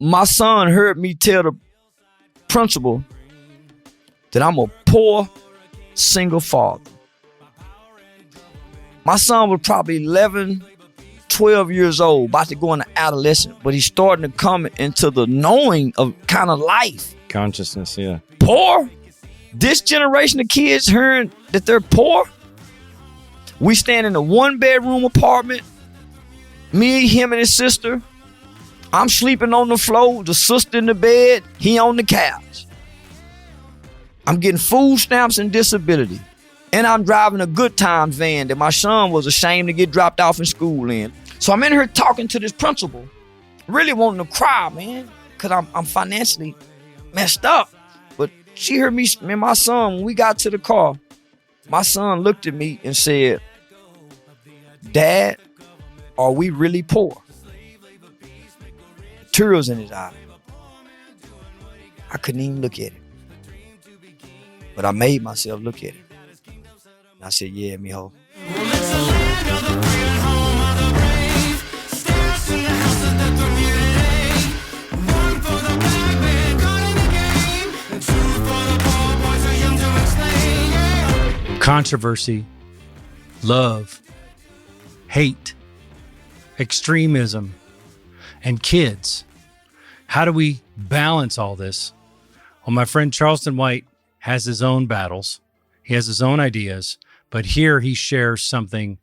my son heard me tell the principal that I'm a poor single father. My son was probably 11, 12 years old, about to go into adolescent, but he's starting to come into the knowing of kind of life. Consciousness, yeah. Poor? This generation of kids hearing that they're poor? We stand in a 1-bedroom apartment. Me, him, and his sister. I'm sleeping on the floor, the sister in the bed, he on the couch. I'm getting food stamps and disability. And I'm driving a good times van that my son was ashamed to get dropped off in school in. So I'm in here talking to this principal, really wanting to cry, man, because I'm financially messed up. But she heard me and my son, when we got to the car, my son looked at me and said, "Dad, are we really poor?" Tears in his eye. I couldn't even look at it. But I made myself look at it. And I said, "Yeah, mijo." Controversy, love, hate, extremism, and kids. How do we balance all this? Well, my friend Charleston White has his own battles. He has his own ideas, but here he shares something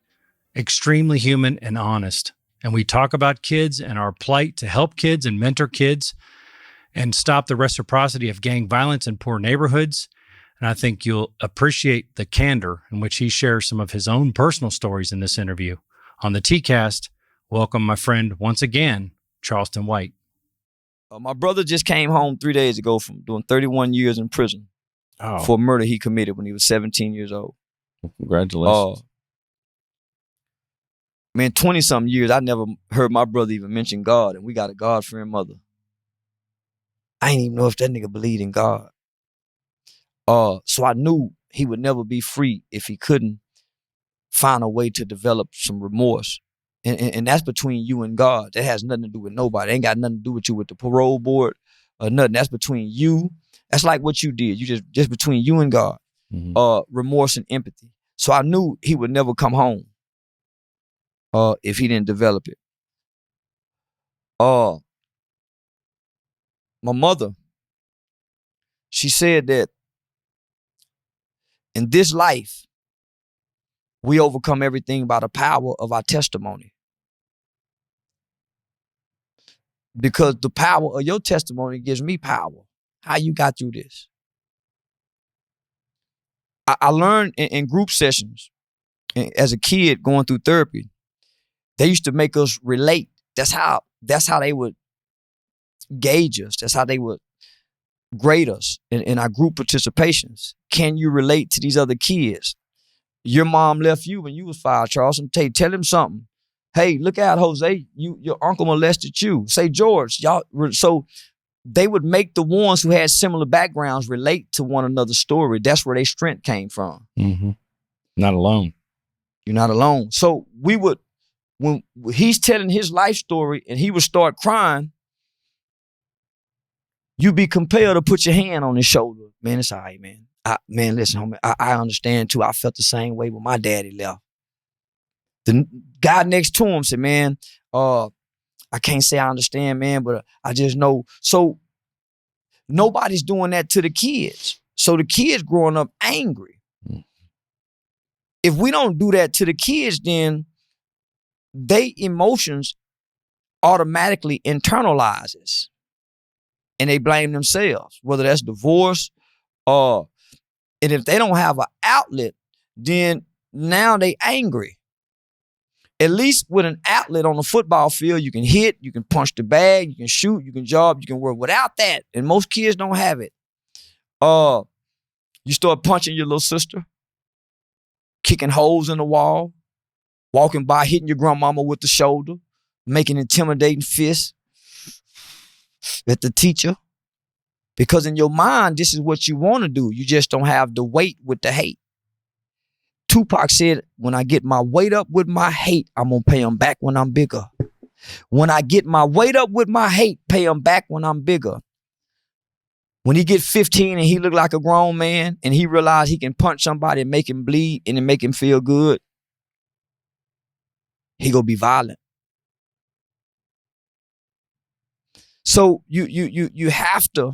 extremely human and honest. And we talk about kids and our plight to help kids and mentor kids and stop the reciprocity of gang violence in poor neighborhoods. And I think you'll appreciate the candor in which he shares some of his own personal stories in this interview. On the T-Cast, welcome my friend once again, Charleston White. My brother just came home 3 days ago from doing 31 years in prison for murder he committed when he was 17 years old. Congratulations. Man, 20-something years, I never heard my brother even mention God, and we got a God-fearing mother. I didn't even know if that nigga believed in God. So I knew he would never be free if he couldn't find a way to develop some remorse. And that's between you and God. That has nothing to do with nobody. It ain't got nothing to do with you with the parole board or nothing. That's between you. That's like what you did. You just between you and God. Mm-hmm. Remorse and empathy. So I knew he would never come home if he didn't develop it. My mother, she said that in this life, we overcome everything by the power of our testimony. Because the power of your testimony gives me power. How you got through this? I learned in group sessions as a kid going through therapy, they used to make us relate. That's how they would gauge us. That's how they would grade us in our group participations. Can you relate to these other kids? Your mom left you when you was 5, Charleston. Tell him something. Hey, look out, Jose. Your uncle molested you. Say, George, y'all. So they would make the ones who had similar backgrounds relate to one another's story. That's where their strength came from. Mm-hmm. Not alone. You're not alone. So we would, when he's telling his life story and he would start crying, you be compelled to put your hand on his shoulder. Man, it's all right, man. Man, listen, homie, I understand too. I felt the same way when my daddy left. The guy next to him said, man, I can't say I understand, man, but I just know. So nobody's doing that to the kids. So the kids growing up angry. If we don't do that to the kids, then they emotions automatically internalizes. And they blame themselves, whether that's divorce and if they don't have an outlet, then now they angry. At least with an outlet on the football field, you can hit, you can punch the bag, you can shoot, you can job, you can work. Without that, and most kids don't have it, you start punching your little sister, kicking holes in the wall, walking by, hitting your grandmama with the shoulder, making intimidating fists at the teacher. Because in your mind, this is what you want to do. You just don't have the weight with the hate. Tupac said, when I get my weight up with my hate, I'm going to pay them back when I'm bigger. When I get my weight up with my hate, pay him back when I'm bigger. When he get 15 and he look like a grown man and he realize he can punch somebody and make him bleed and then make him feel good, he gonna be violent. So you have to,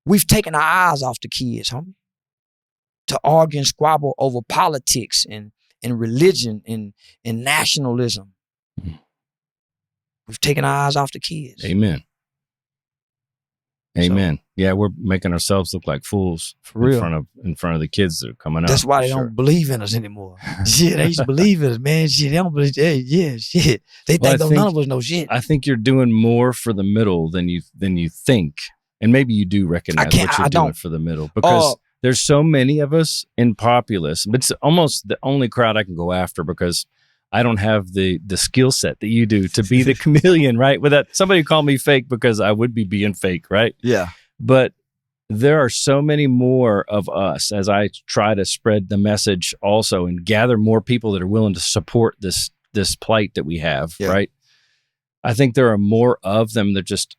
we've taken our eyes off the kids, homie, to argue and squabble over politics and religion and nationalism. We've taken our eyes off the kids. Amen. Amen. So, yeah, we're making ourselves look like fools for real in front of the kids that are coming up. That's why they don't believe in us anymore. Shit, they used to believe in us, man. Shit, they don't believe. Yeah, shit. They think none of us know shit. I think you're doing more for the middle than you think, and maybe you do recognize what you're doing for the middle because there's so many of us in populace. It's almost the only crowd I can go after because I don't have the skill set that you do to be the chameleon, right? With that, somebody called me fake because I would be being fake, right? Yeah. But there are so many more of us as I try to spread the message also and gather more people that are willing to support this plight that we have, right? I think there are more of them. They're just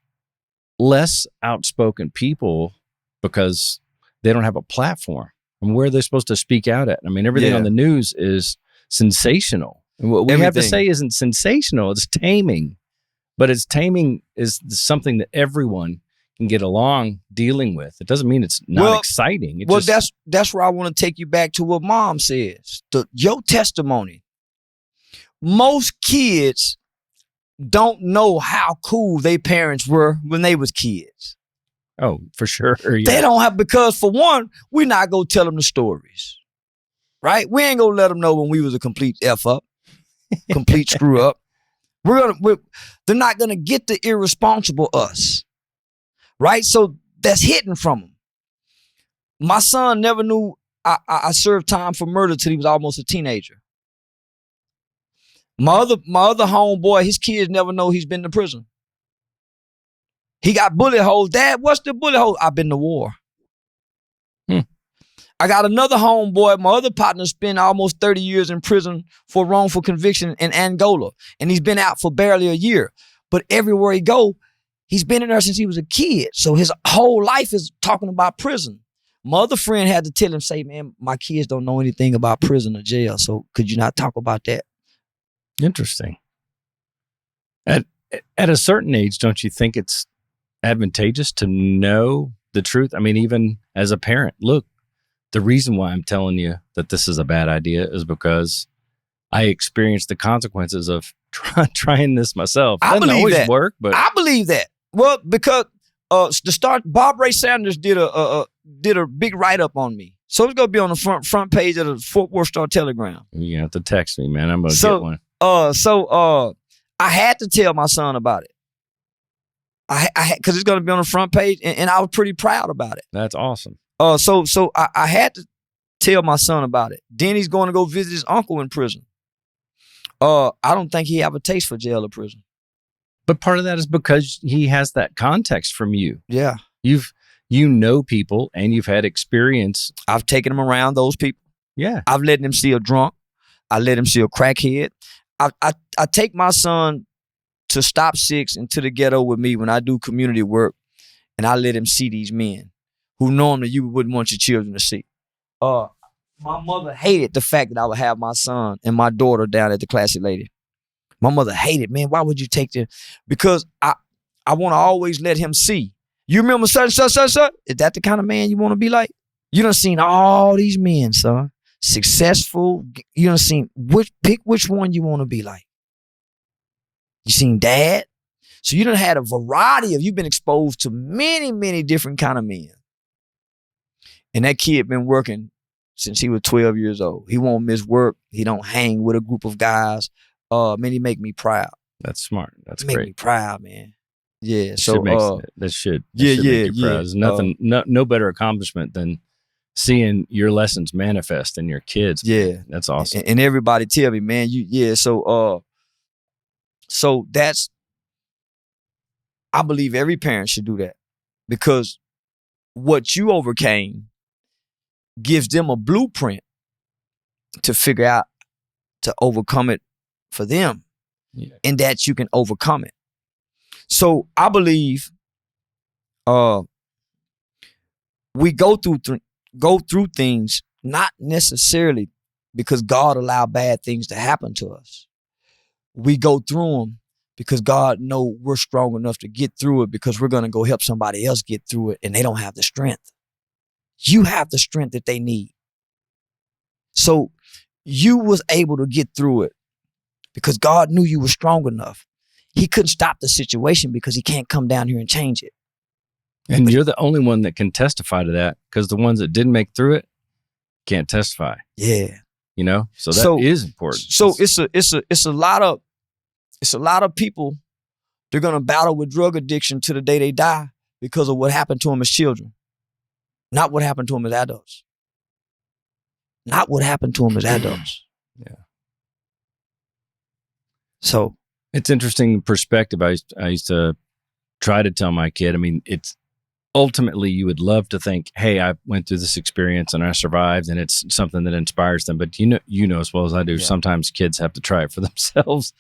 less outspoken people because they don't have a platform. And where are they supposed to speak out at? I mean, everything on the news is sensational. And what we have to say isn't sensational, it's taming. But it's taming is something that everyone can get along dealing with. It doesn't mean it's not exciting. That's where I want to take you back to what Mom says. Your testimony. Most kids don't know how cool their parents were when they was kids. Oh, for sure. Yeah. They don't have, because for one, we're not going to tell them the stories. Right? We ain't going to let them know when we was a complete F up. Complete screw up. They're not gonna get the irresponsible us, right? So that's hidden from them. My son never knew I served time for murder till he was almost a teenager. My other homeboy, his kids never know he's been to prison. He got bullet holes. Dad, what's the bullet hole? I've been to war. I got another homeboy, my other partner, spent almost 30 years in prison for wrongful conviction in Angola. And he's been out for barely a year. But everywhere he go, he's been in there since he was a kid. So his whole life is talking about prison. My other friend had to tell him, say, man, my kids don't know anything about prison or jail. So could you not talk about that? Interesting. At a certain age, don't you think it's advantageous to know the truth? I mean, even as a parent, look, the reason why I'm telling you that this is a bad idea is because I experienced the consequences of trying this myself. I believe always that. Work, but I believe that. Well, because to start, Bob Ray Sanders did a big write up on me, so it's gonna be on the front page of the Fort Worth Star Telegram. You have to text me, man. I'm gonna get one. I had to tell my son about it. I because it's gonna be on the front page, and I was pretty proud about it. That's awesome. So I had to tell my son about it. Then he's going to go visit his uncle in prison. I don't think he have a taste for jail or prison. But part of that is because he has that context from you. Yeah. You know people and you've had experience. I've taken him around those people. Yeah. I've let him see a drunk. I let him see a crackhead. I take my son to Stop 6 and to the ghetto with me when I do community work, and I let him see these men who normally you wouldn't want your children to see. My mother hated the fact that I would have my son and my daughter down at the Classy Lady. My mother hated, man, why would you take them? Because I want to always let him see. You remember such? Is that the kind of man you want to be like? You done seen all these men, son. Successful. You done seen, pick which one you want to be like. You seen dad? So you done had a variety you've been exposed to many, many different kind of men. And that kid been working since he was 12 years old. He won't miss work. He don't hang with a group of guys. Man, he make me proud. That's smart. That's great. Make me proud, man. Yeah. That so should make you proud. There's nothing, no better accomplishment than seeing your lessons manifest in your kids. Yeah. That's awesome. And everybody tell me, man, so that's, I believe every parent should do that, because what you overcame gives them a blueprint to figure out to overcome it for them, and that you can overcome it. So I believe we go through things not necessarily because God allowed bad things to happen to us. We go through them because God knows we're strong enough to get through it, because we're going to go help somebody else get through it and they don't have the strength. You have the strength that they need. So you was able to get through it because God knew you were strong enough. He couldn't stop the situation because he can't come down here and change it. And you're the only one that can testify to that, because the ones that didn't make through it can't testify. Yeah. You know, so that is important. So it's a lot of people. They're gonna battle with drug addiction to the day they die because of what happened to them as children, not what happened to them as adults. Not what happened to them as adults. Yeah. So it's interesting perspective. I used to try to tell my kid. I mean, it's ultimately you would love to think, hey, I went through this experience and I survived, and it's something that inspires them. But you know as well as I do, sometimes kids have to try it for themselves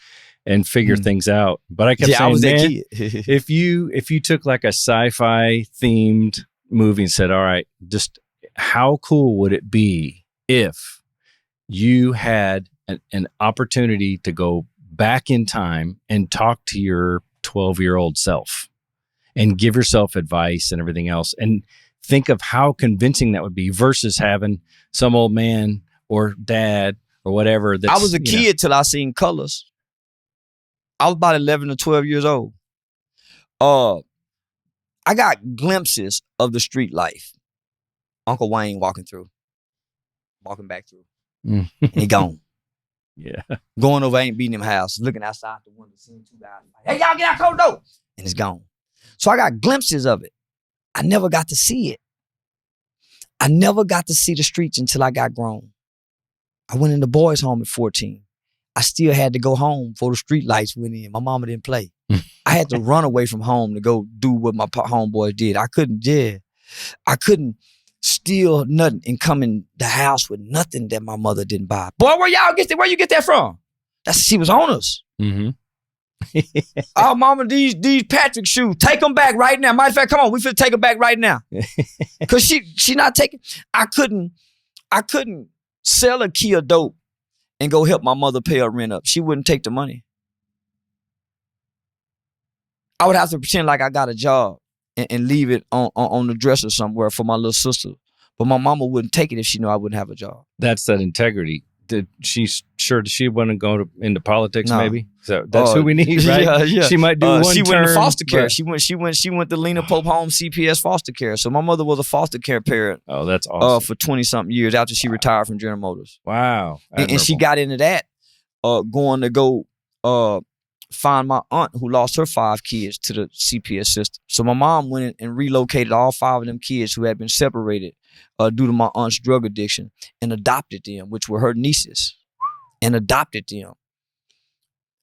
and figure things out. But I kept saying, I was that man, kid. if you took like a sci-fi themed movie and said, all right, just how cool would it be if you had an opportunity to go back in time and talk to your 12-year-old self and give yourself advice and everything else, and think of how convincing that would be versus having some old man or dad or whatever. I was a kid till I seen colors. I was about 11 or 12 years old. I got glimpses of the street life. Uncle Wayne walking back through. And he gone. Yeah. Going over Ain't Beating Him house, looking outside the window, seeing two guys. Like, hey, y'all get out cold door. And it's gone. So I got glimpses of it. I never got to see it. I never got to see the streets until I got grown. I went in the boys' home at 14. I still had to go home before the street lights went in. My mama didn't play. I had to run away from home to go do what my homeboys did. I couldn't steal nothing and come in the house with nothing that my mother didn't buy. Boy, where you get that from? She was on us. Mm-hmm. Oh, mama, these Patrick shoes, take them back right now. Matter of fact, come on, we finna take them back right now. Cause she not taking. I couldn't sell a key of dope and go help my mother pay her rent up. She wouldn't take the money. I would have to pretend like I got a job and leave it on the dresser somewhere for my little sister. But my mama wouldn't take it if she knew I wouldn't have a job. That's that integrity. Did she want to go into politics? No. Maybe so. That's who we need, right? Yeah. She might do one She term, went to foster care. but- She went to Lena Pope Home CPS foster care. So my mother was a foster care parent. Oh, that's awesome. For 20 something years after she retired from General Motors. Wow. And she got into that, going to go find my aunt who lost her 5 kids to the CPS system. So my mom went in and relocated all 5 of them kids who had been separated due to my aunt's drug addiction and adopted them, which were her nieces, and adopted them.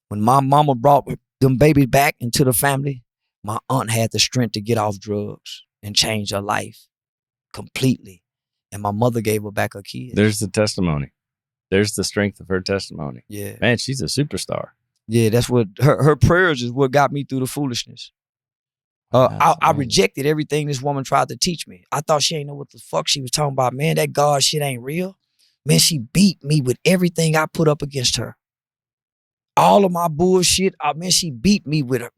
When my mama brought them babies back into the family, my aunt had the strength to get off drugs and change her life completely. And my mother gave her back her kids. There's the testimony. There's the strength of her testimony. Yeah. Man, she's a superstar. Yeah, that's what her prayers is what got me through the foolishness. I rejected everything this woman tried to teach me. I thought she ain't know what the fuck she was talking about. Man, that God shit ain't real. Man, she beat me with everything I put up against her. All of my bullshit, man, she beat me with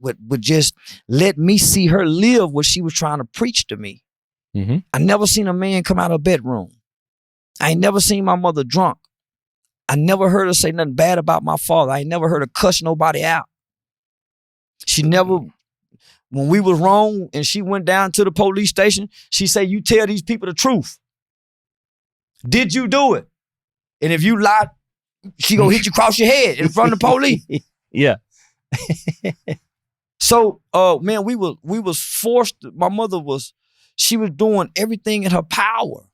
just let me see her live what she was trying to preach to me. Mm-hmm. I never seen a man come out of a bedroom. I ain't never seen my mother drunk. I never heard her say nothing bad about my father. I ain't never heard her cuss nobody out. She never, when we was wrong and she went down to the police station, she said, you tell these people the truth. Did you do it? And if you lied, she gonna hit you across your head in front of the police. Yeah. So, man, we was forced. My mother she was doing everything in her power.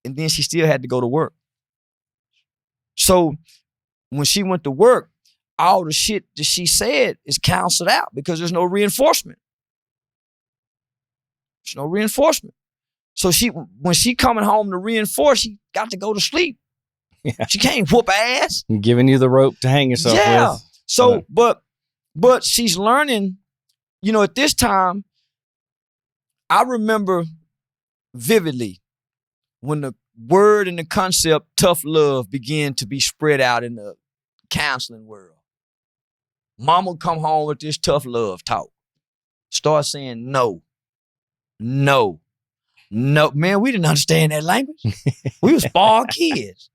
And then she still had to go to work. So when she went to work, all the shit that she said is canceled out because there's no reinforcement. There's no reinforcement. So when she coming home to reinforce, she got to go to sleep. Yeah. She can't whoop ass. I'm giving you the rope to hang yourself with. So, but she's learning, at this time, I remember vividly when the word and the concept tough love began to be spread out in the counseling world. Mama come home with this tough love talk. Start saying no. Man, we didn't understand that language. We was spoiled kids.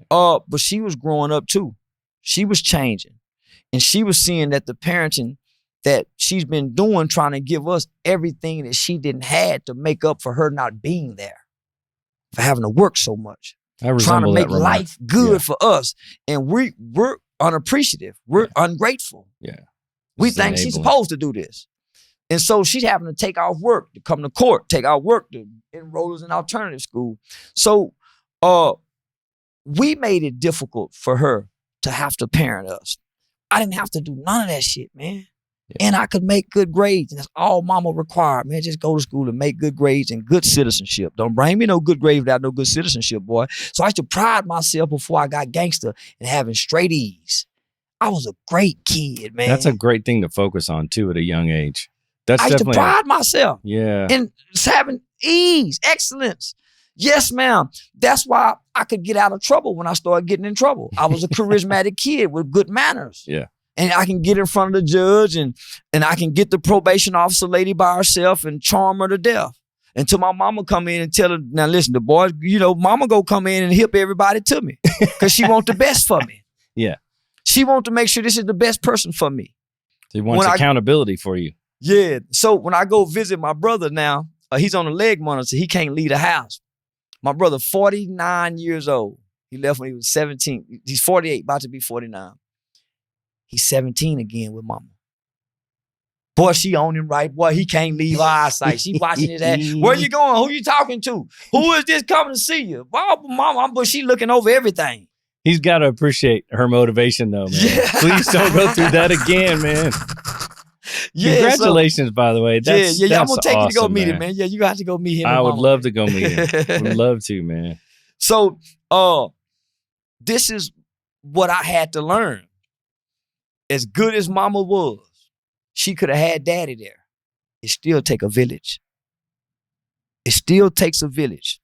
But she was growing up too. She was changing. And she was seeing that the parenting that she's been doing, trying to give us everything that she didn't have to make up for her not being there, for having to work so much, trying to make life good for us. And we're unappreciative. We're ungrateful. Yeah. We think she's supposed to do this. And so she's having to take off work to come to court, take off work to enroll us in alternative school. So we made it difficult for her to have to parent us. I didn't have to do none of that shit, man. Yeah. And I could make good grades. And that's all mama required, man. Just go to school and make good grades and good citizenship. Don't bring me no good grades without no good citizenship, boy. So I used to pride myself before I got gangster in having straight E's. I was a great kid, man. That's a great thing to focus on, too, at a young age. That's I used to pride myself in having E's, excellence. Yes, ma'am. That's why I could get out of trouble when I started getting in trouble. I was a charismatic kid with good manners. Yeah. And I can get in front of the judge and I can get the probation officer lady by herself and charm her to death. Until my mama come in and tell her, now listen, the boys, mama go come in and hip everybody to me because she want the best for me. Yeah. She want to make sure this is the best person for me. She wants accountability for you. Yeah. So when I go visit my brother now, he's on a leg monitor. He can't leave the house. My brother, 49 years old. He left when he was 17. He's 48, about to be 49. He's 17 again with mama. Boy, she on him right. Boy, he can't leave our eyesight. She watching his ass. Where you going? Who you talking to? Who is this coming to see you? Boy, mama, but she looking over everything. He's got to appreciate her motivation, though, man. Yeah. Please don't go through that again, man. Yeah, congratulations, by the way. That's I'm gonna take awesome, you to go meet man. him, man. Yeah, you got to go meet him. I would love to go meet him. Would love to, man. So, this is what I had to learn. As good as mama was, she could have had daddy there. It still take a village. It still takes a village.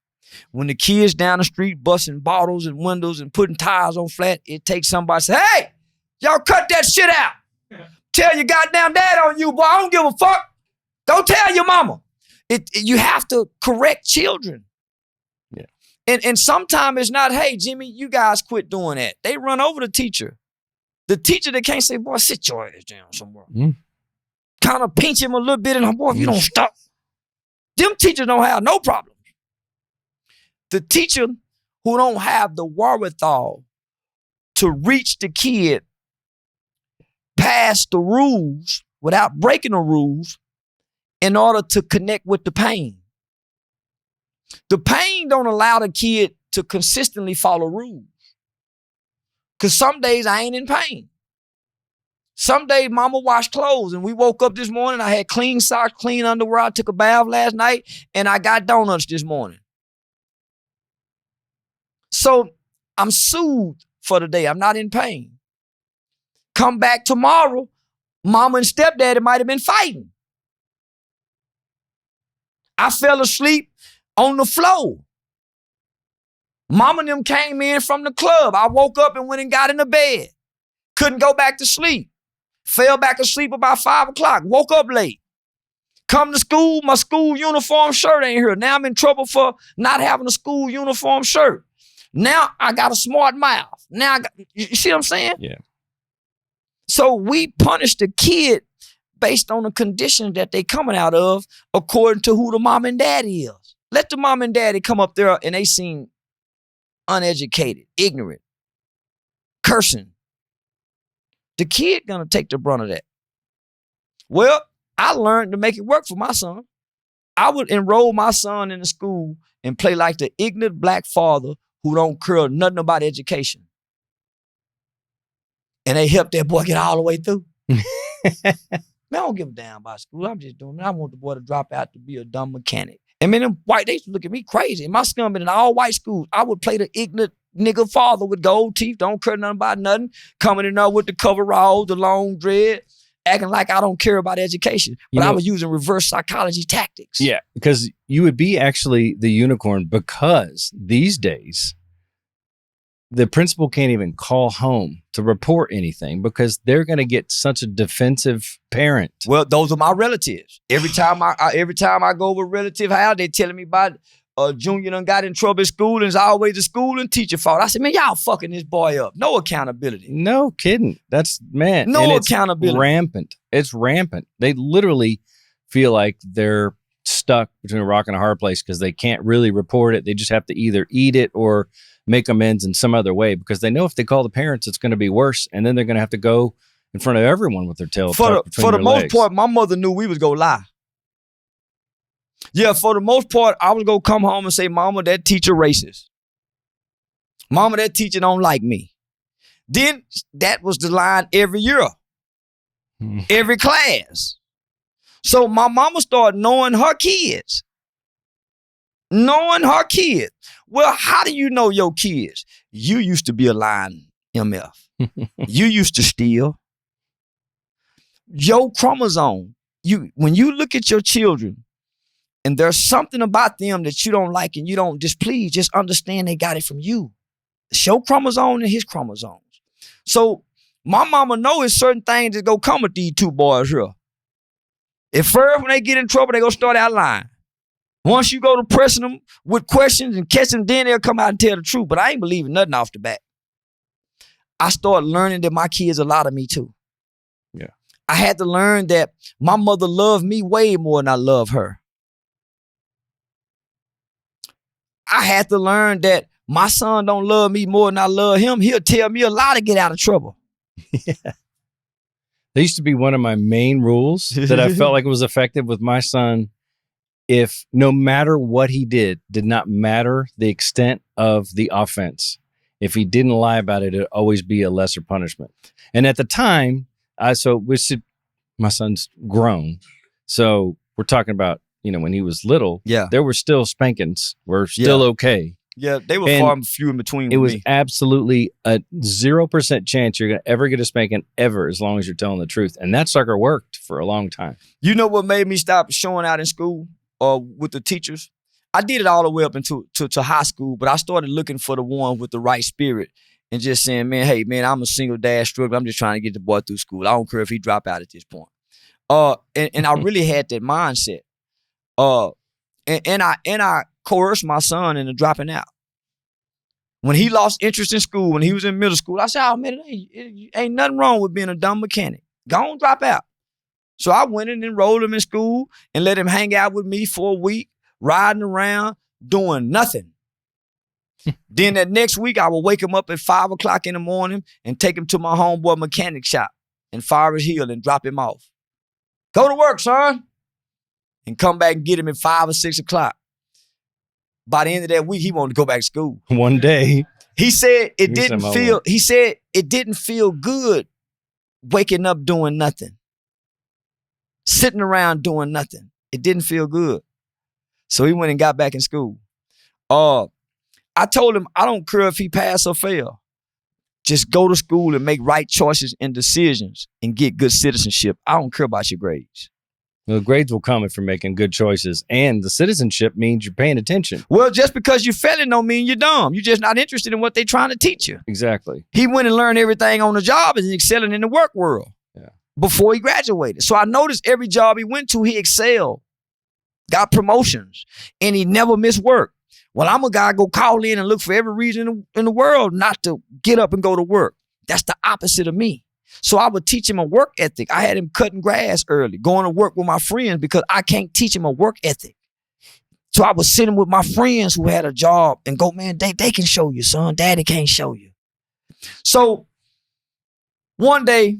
When the kids down the street busting bottles and windows and putting tires on flat, it takes somebody to say, hey, y'all cut that shit out. Tell your goddamn dad on you, boy. I don't give a fuck. Go tell your mama. You have to correct children. Yeah. And sometimes it's not, hey, Jimmy, you guys quit doing that. They run over the teacher. The teacher that can't say, boy, sit your ass down somewhere. Kind of pinch him a little bit and, boy, if you don't stop. Them teachers don't have no problems. The teacher who don't have the wherewithal to reach the kid past the rules without breaking the rules in order to connect with the pain. The pain don't allow the kid to consistently follow rules. Because some days I ain't in pain. Some days mama washed clothes and we woke up this morning, I had clean socks, clean underwear, I took a bath last night, and I got donuts this morning. So I'm soothed for the day. I'm not in pain. Come back tomorrow, mama and stepdaddy might have been fighting. I fell asleep on the floor. Mama and them came in from the club. I woke up and went and got in the bed. Couldn't go back to sleep. Fell back asleep about 5 o'clock. Woke up late. Come to school, my school uniform shirt ain't here. Now I'm in trouble for not having a school uniform shirt. Now I got a smart mouth. Now you see what I'm saying? Yeah. So we punish the kid based on the conditions that they coming out of according to who the mom and daddy is. Let the mom and daddy come up there and they seem uneducated, ignorant, cursing. The kid gonna take the brunt of that. Well, I learned to make it work for my son. I would enroll my son in the school and play like the ignorant black father who don't care nothing about education. And they helped that boy get all the way through. Man, I don't give a damn about school. I'm just doing it. I want the boy to drop out to be a dumb mechanic. And man, them white, they used to look at me crazy. My son been in all white schools. I would play the ignorant nigga father with gold teeth, don't care nothing about nothing, coming in there with the coveralls, the long dread, acting like I don't care about education. But I was using reverse psychology tactics. Yeah, because you would be actually the unicorn, because these days the principal can't even call home to report anything because they're going to get such a defensive parent. Well, those are my relatives. Every time I go over a relative house, they telling me about Junior done got in trouble at school and it's always the school and teacher fault. I said, man, y'all fucking this boy up. No accountability. No kidding. That's, man. No accountability. Rampant. It's rampant. They literally feel like they're stuck between a rock and a hard place because they can't really report it. They just have to either eat it or make amends in some other way, because they know if they call the parents, it's going to be worse. And then they're going to have to go in front of everyone with their tail tucked between For the their most legs. part, my mother knew we was going to lie. Yeah, for the most part, I was going to come home and say, Mama, that teacher racist. Mama, that teacher don't like me. Then that was the line every year, every class. So my mama started knowing her kids. Knowing her kids. Well, how do you know your kids? You used to be a lying MF. You used to steal. Your chromosome. When you look at your children and there's something about them that you don't like and you don't displease, just understand they got it from you. It's your chromosome and his chromosomes. So my mama knows certain things that go come with these two boys here. At first, when they get in trouble, they gonna start out lying. Once you go to pressing them with questions and catching them, then they'll come out and tell the truth. But I ain't believing nothing off the bat. I started learning that my kids a lot of me too. Yeah. I had to learn that my mother loved me way more than I love her. I had to learn that my son don't love me more than I love him. He'll tell me a lie to get out of trouble. Yeah. That used to be one of my main rules that I felt like was effective with my son. If no matter what he did not matter the extent of the offense. If he didn't lie about it, it'd always be a lesser punishment. And at the time, my son's grown. So we're talking about, when he was little, there were still spankings. We're still okay. Yeah, they were far and few in between. It was absolutely a 0% chance you're going to ever get a spanking ever, as long as you're telling the truth. And that sucker worked for a long time. You know what made me stop showing out in school with the teachers? I did it all the way up into high school, but I started looking for the one with the right spirit and just saying, man, hey, man, I'm a single dad struggler. I'm just trying to get the boy through school. I don't care if he drop out at this point. And I really had that mindset. And I coerced my son into dropping out. When he lost interest in school, when he was in middle school, I said, oh, man, it ain't nothing wrong with being a dumb mechanic. Go on, drop out. So I went and enrolled him in school and let him hang out with me for a week, riding around, doing nothing. Then that next week, I would wake him up at 5 o'clock in the morning and take him to my homeboy mechanic shop in Forest Hill and drop him off. Go to work, son. And come back and get him at 5 or 6 o'clock. By the end of that week, he wanted to go back to school. One day. He said it didn't feel good waking up doing nothing. Sitting around doing nothing. It didn't feel good. So he went and got back in school. I told him, I don't care if he pass or fail. Just go to school and make right choices and decisions and get good citizenship. I don't care about your grades. Well, the grades will come if you're making good choices, and the citizenship means you're paying attention. Well, just because you're failing don't mean you're dumb. You're just not interested in what they're trying to teach you. Exactly. He went and learned everything on the job and excelling in the work world before he graduated. So I noticed every job he went to, he excelled, got promotions, and he never missed work. Well, I'm a guy go call in and look for every reason in the world not to get up and go to work. That's the opposite of me. So I would teach him a work ethic. I had him cutting grass early, going to work with my friends because I can't teach him a work ethic. So I would sit him with my friends who had a job and go, man, they can show you, son. Daddy can't show you. So one day,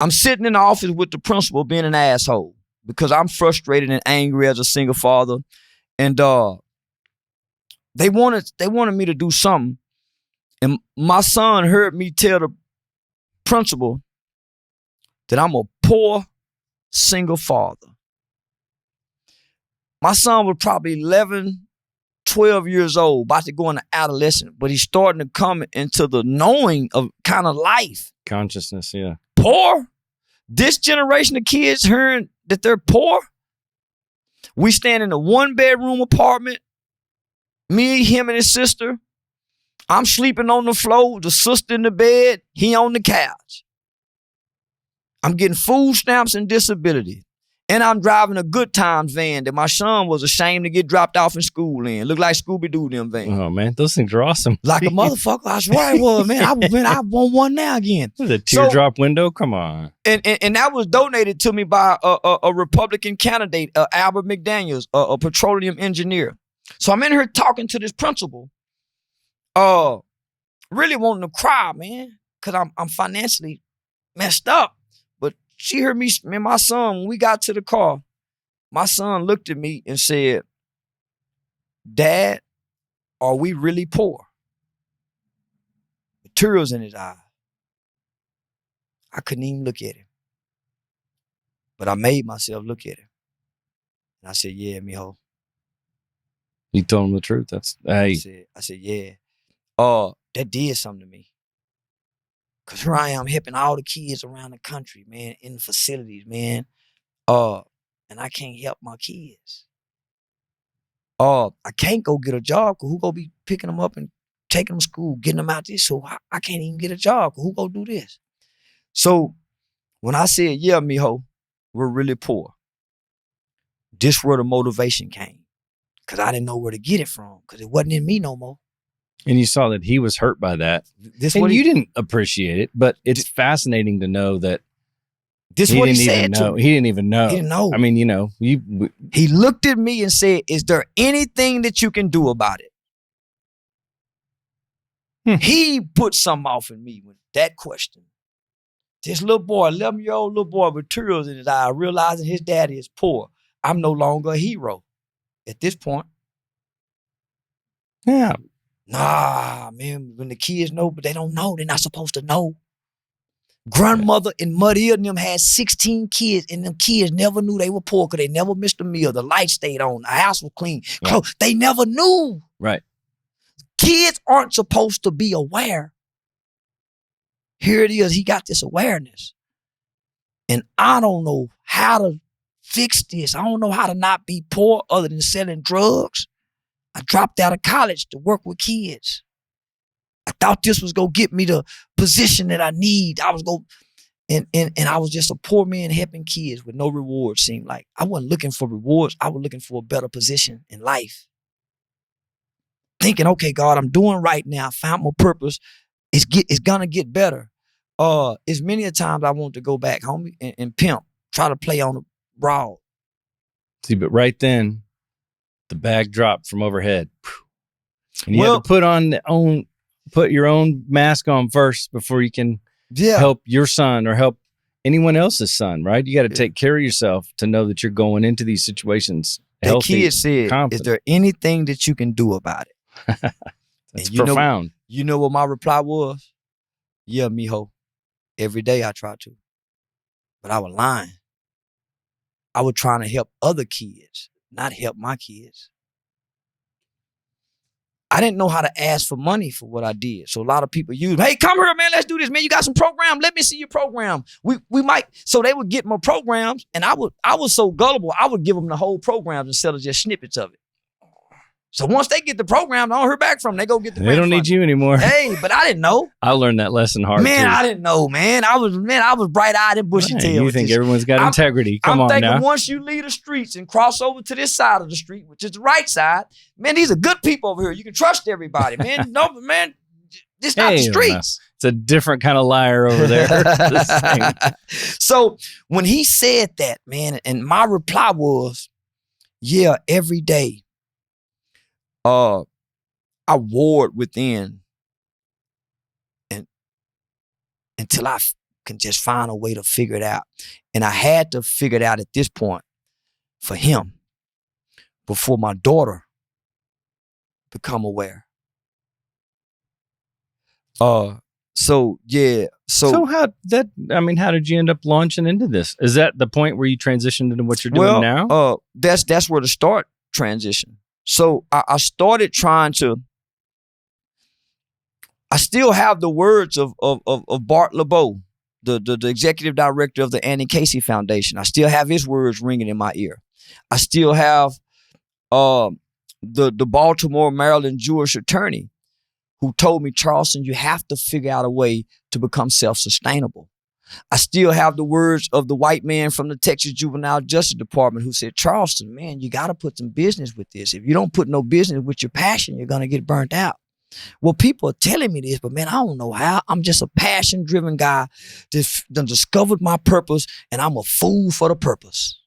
I'm sitting in the office with the principal being an asshole because I'm frustrated and angry as a single father. And they wanted me to do something. And my son heard me tell the principal that I'm a poor single father. My son was probably 11, 12 years old, about to go into adolescent, but he's starting to come into the knowing of kind of life. Consciousness, yeah. Poor. This generation of kids hearing that they're poor. We stand in a 1-bedroom apartment. Me, him, and his sister. I'm sleeping on the floor, the sister in the bed, he on the couch. I'm getting food stamps and disability. And I'm driving a good times van that my son was ashamed to get dropped off in school in. Look like Scooby-Doo them van. Oh, man, those things are awesome. Like a motherfucker. I swear it was, man. I want one now again. The teardrop window? Come on. And that was donated to me by a Republican candidate, Albert McDaniels, a petroleum engineer. So I'm in here talking to this principal, really wanting to cry, man, because I'm financially messed up. But she heard me and my son, when we got to the car, my son looked at me and said, "Dad, are we really poor?" The tears in his eyes. I couldn't even look at him. But I made myself look at him. And I said, "Yeah, mijo." You told him the truth. That's, hey. I said, "Yeah. That did something to me. Because here I am helping all the kids around the country, man, in the facilities, man. And I can't help my kids. I can't go get a job because who gonna be picking them up and taking them to school, getting them out this? So I can't even get a job because who gonna do this?" So when I said, "Yeah, mijo, we're really poor," this where the motivation came. Because I didn't know where to get it from because it wasn't in me no more. And you saw that he was hurt by that. And you didn't appreciate it, but it's fascinating to know that this what he said to me. He didn't even know. He didn't know. I mean, you know. He looked at me and said, "Is there anything that you can do about it?" He put something off in me with that question. This little boy, 11-year-old little boy with tears in his eye, realizing his daddy is poor. I'm no longer a hero at this point. Yeah. Nah, man, when the kids know, but they don't know, they're not supposed to know. Grandmother in Mud Hill and them had 16 kids, and them kids never knew they were poor because they never missed a meal. The light stayed on, the house was clean. Right. They never knew. Right. Kids aren't supposed to be aware. Here it is, he got this awareness. And I don't know how to fix this. I don't know how to not be poor other than selling drugs. I dropped out of college to work with kids. I thought this was gonna get me the position that I need. I was going, and I was just a poor man helping kids with no reward, seemed like. I wasn't looking for rewards. I was looking for a better position in life. Thinking, okay, God, I'm doing right now. I found my purpose. It's gonna get better. As many a times I want to go back home and pimp, try to play on the broad. See, but right then, the bag dropped from overhead. And you have to put your own mask on first before you can help your son or help anyone else's son, right? You got to take care of yourself to know that you're going into these situations healthy. The kid said, confident. "Is there anything that you can do about it?" That's profound. You know what my reply was? "Yeah, mijo. Every day I try to." But I was lying. I was trying to help other kids, not help my kids. I didn't know how to ask for money for what I did. So a lot of people use, "Hey, come here, man, let's do this, man. You got some program? Let me see your program." We might, so they would get my programs, and I was so gullible, I would give them the whole program instead of just snippets of it. So once they get the program, I don't hear back from them. They go get the They don't need you anymore. Hey, but I didn't know. I learned that lesson hard, man, too. I didn't know, man. I was bright-eyed and bushy-tailed. You think everyone's got integrity. Come on now. I'm thinking once you leave the streets and cross over to this side of the street, which is the right side, man, these are good people over here. You can trust everybody, man. No, man, this not the streets. It's a different kind of liar over there. So when he said that, man, and my reply was, "Yeah, every day. I warred within and until I can just find a way to figure it out." And I had to figure it out at this point for him before my daughter become aware. So how did you end up launching into this? Is that the point where you transitioned into what you're doing now? That's where the start transition So I started trying to. I still have the words of Bart LeBeau, the executive director of the Annie Casey Foundation. I still have his words ringing in my ear. I still have the Baltimore, Maryland Jewish attorney who told me, Charleston, you have to figure out a way to become self-sustainable. I still have the words of the white man from the Texas Juvenile Justice Department who said, Charleston, man, you got to put some business with this. If you don't put no business with your passion, you're going to get burnt out. Well, people are telling me this, but man, I don't know how. I'm just a passion-driven guy that done discovered my purpose, and I'm a fool for the purpose.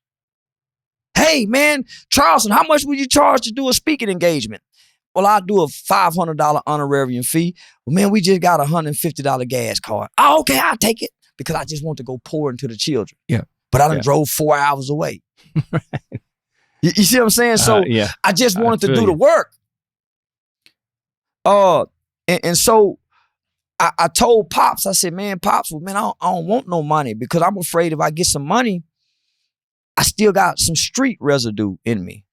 Hey, man, Charleston, how much would you charge to do a speaking engagement? Well, I'll do a $500 honorarium fee. Well, man, we just got a $150 gas card. Oh, okay, I'll take it because I just want to go pour into the children. Yeah. But I done drove 4 hours away. Right. You see what I'm saying? So I just wanted to do the work. And so I told Pops, I said, man, Pops, well, man, I don't want no money because I'm afraid if I get some money, I still got some street residue in me.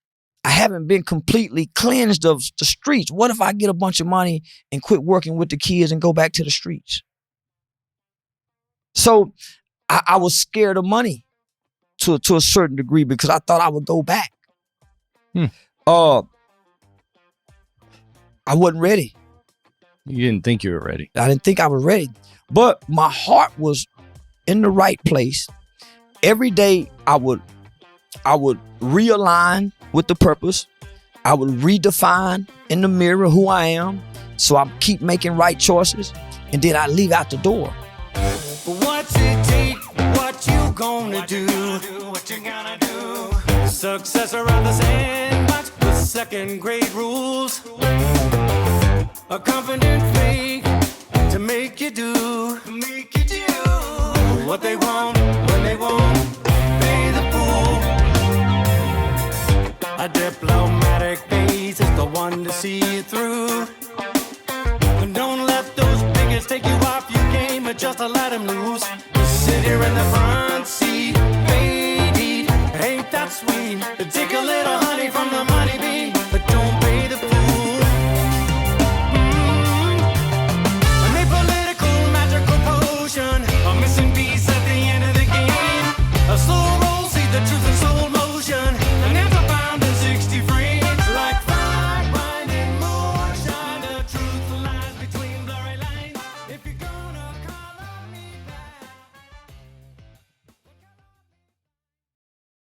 I haven't been completely cleansed of the streets. What if I get a bunch of money and quit working with the kids and go back to the streets? So I was scared of money to a certain degree because I thought I would go back. I wasn't ready. You didn't think you were ready. I didn't think I was ready. But my heart was in the right place. Every day I would realign with the purpose. I would redefine in the mirror who I am. So I keep making right choices. And then I leave out the door. What's it take? What you gonna do? What you gonna do? Success around the sandbox with second grade rules. A confident fake to make you do what they want when they won't pay the fool. A diplomatic face is the one to see you through. And don't let those bigots take you off your game, but just to let them loose. Just sit here in the front.